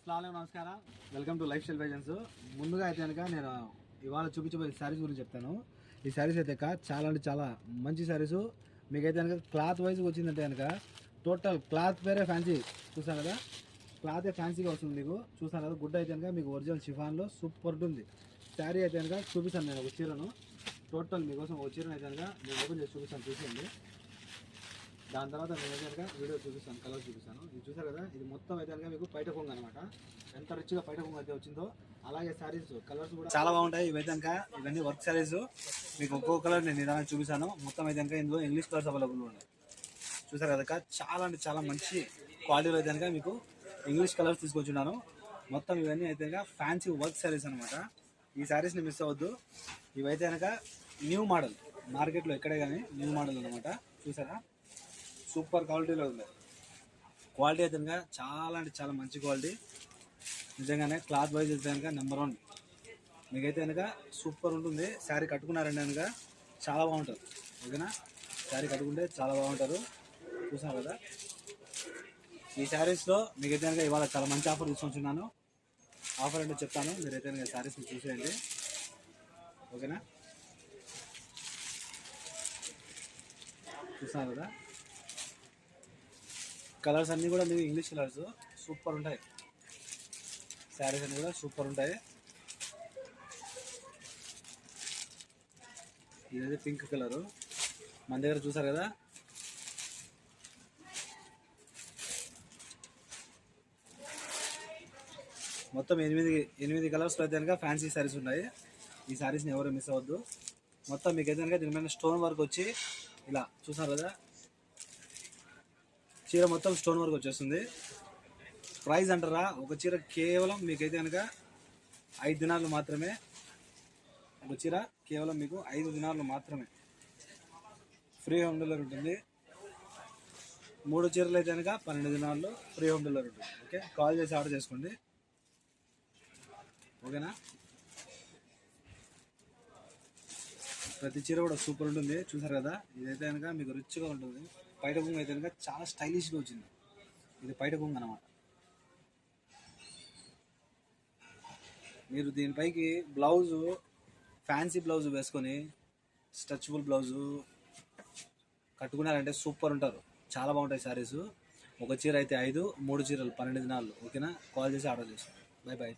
అస్సలాము నమస్కారం. Welcome to life style fashions. ముందుగా అయితే కనుక నేను ఇవాళ చూపించబోయే శారీస్ గురించి చెప్తాను. ఈ శారీస్ అయితే చాలా అంటే చాలా మంచి శారీస్. మీకైతే కనుక క్లాత్ వైజ్ వచ్చిందంటే కనుక టోటల్ క్లాత్ వేరే ఫ్యాన్సీ చూసాను కదా, క్లాతే ఫ్యాన్సీగా వస్తుంది మీకు. చూసాను కదా, గుడ్డ అయితే కనుక మీకు ఒరిజినల్ షిఫాన్లో సూపర్ ఉంటుంది. శారీ అయితే కనుక చూపిస్తాను నేను ఒక చీరను. టోటల్ మీకోసం ఒక చీరను అయితే కనుక నేను ఓపెన్ చేసి చూపిస్తాను, చూసేయండి. దాని తర్వాత నేను కనుక వీడియో చూపిస్తాను, కలర్ చూపిస్తాను. ఇది చూసారు కదా, ఇది మొత్తం అయితే కనుక మీకు పైట కొంగు అనమాట. ఎంత రిచ్గా పైట కొంగు అయితే వచ్చిందో అలాగే శారీస్ కలర్స్ కూడా చాలా బాగుంటాయి. ఇవైతే కనుక ఇవన్నీ వర్క్ శారీస్. మీకు ఒక్కొక్క కలర్ నేను నిదానం చూపిస్తాను. మొత్తం అయితే కనుక ఇందులో ఇంగ్లీష్ కలర్స్ అవైలబుల్ ఉన్నాయి. చూసారు కదా, చాలా అంటే చాలా మంచి క్వాలిటీలో అయితే కనుక మీకు ఇంగ్లీష్ కలర్స్ తీసుకొచ్చున్నాను. మొత్తం ఇవన్నీ అయితే కనుక ఫ్యాన్సీ వర్క్ శారీస్ అనమాట. ఈ శారీస్ని మిస్ అవ్వద్దు. ఇవైతే కనుక న్యూ మోడల్, మార్కెట్లో ఎక్కడే కానీ న్యూ మోడల్ అనమాట. చూసారా, సూపర్ క్వాలిటీలో ఉంది. క్వాలిటీ అయితే కనుక చాలా అంటే చాలా మంచి క్వాలిటీ. నిజంగానే క్లాత్ వైజ్ అయితే కనుక నెంబర్ 1. మీకైతే కనుక సూపర్ ఉంటుంది. శారీ కట్టుకున్నారంటే కనుక చాలా బాగుంటుంది. ఓకేనా, శారీ కట్టుకుంటే చాలా బాగుంటారు. చూసాను కదా, ఈ శారీస్లో మీకైతే కనుక ఇవాళ చాలా మంచి ఆఫర్ తీసుకొచ్చున్నాను. ఆఫర్ అంటే చెప్తాను, మీరైతే కనుక శారీస్ని చూసేయండి. ఓకేనా, చూసాను కదా, కలర్స్ అన్నీ కూడా మీకు ఇంగ్లీష్ కలర్స్ సూపర్ ఉంటాయి. శారీస్ అన్నీ కూడా సూపర్ ఉంటాయి. ఇదైతే పింక్ కలరు మన దగ్గర చూసారు కదా. మొత్తం 8 కలర్స్లో అయితే కనుక ఫ్యాన్సీ శారీస్ ఉన్నాయి. ఈ శారీస్ని ఎవరు మిస్ అవ్వద్దు. మొత్తం మీకు అయితే కనుక దీని మీద స్టోన్ వర్క్ వచ్చి ఇలా చూసారు కదా, చీర మొత్తం స్టోన్ వర్క్ వచ్చేస్తుంది. ప్రైస్ అంటారా, ఒక చీర కేవలం మీకైతే కనుక 5 దినాలు మాత్రమే. ఒక చీర కేవలం మీకు 5 దినాలు మాత్రమే. ఫ్రీ హోమ్ డెలివరీ ఉంటుంది. 3 చీరలు అయితే కనుక 12 దినాల్లో ఫ్రీ హోమ్ డెలివరీ ఉంటుంది. ఓకే, కాల్ చేసి ఆర్డర్ చేసుకోండి. ఓకేనా, ప్రతి చీర కూడా సూపర్ ఉంటుంది. చూసారు కదా, ఇదైతే కనుక మీకు రిచ్గా ఉంటుంది. పైట కొంగు అయితే కనుక చాలా స్టైలిష్గా వచ్చింది. ఇది పైట కొంగు అనమాట. మీరు దీనిపైకి బ్లౌజు, ఫ్యాన్సీ బ్లౌజు వేసుకొని స్ట్రెచబుల్ బ్లౌజు కట్టుకున్నారంటే సూపర్ ఉంటారు. చాలా బాగుంటాయి శారీస్. ఒక చీర అయితే 5, 3 చీరలు 12 దినాలు. ఓకేనా, కాల్ చేసి ఆర్డర్ చేసుకోండి. Bye bye.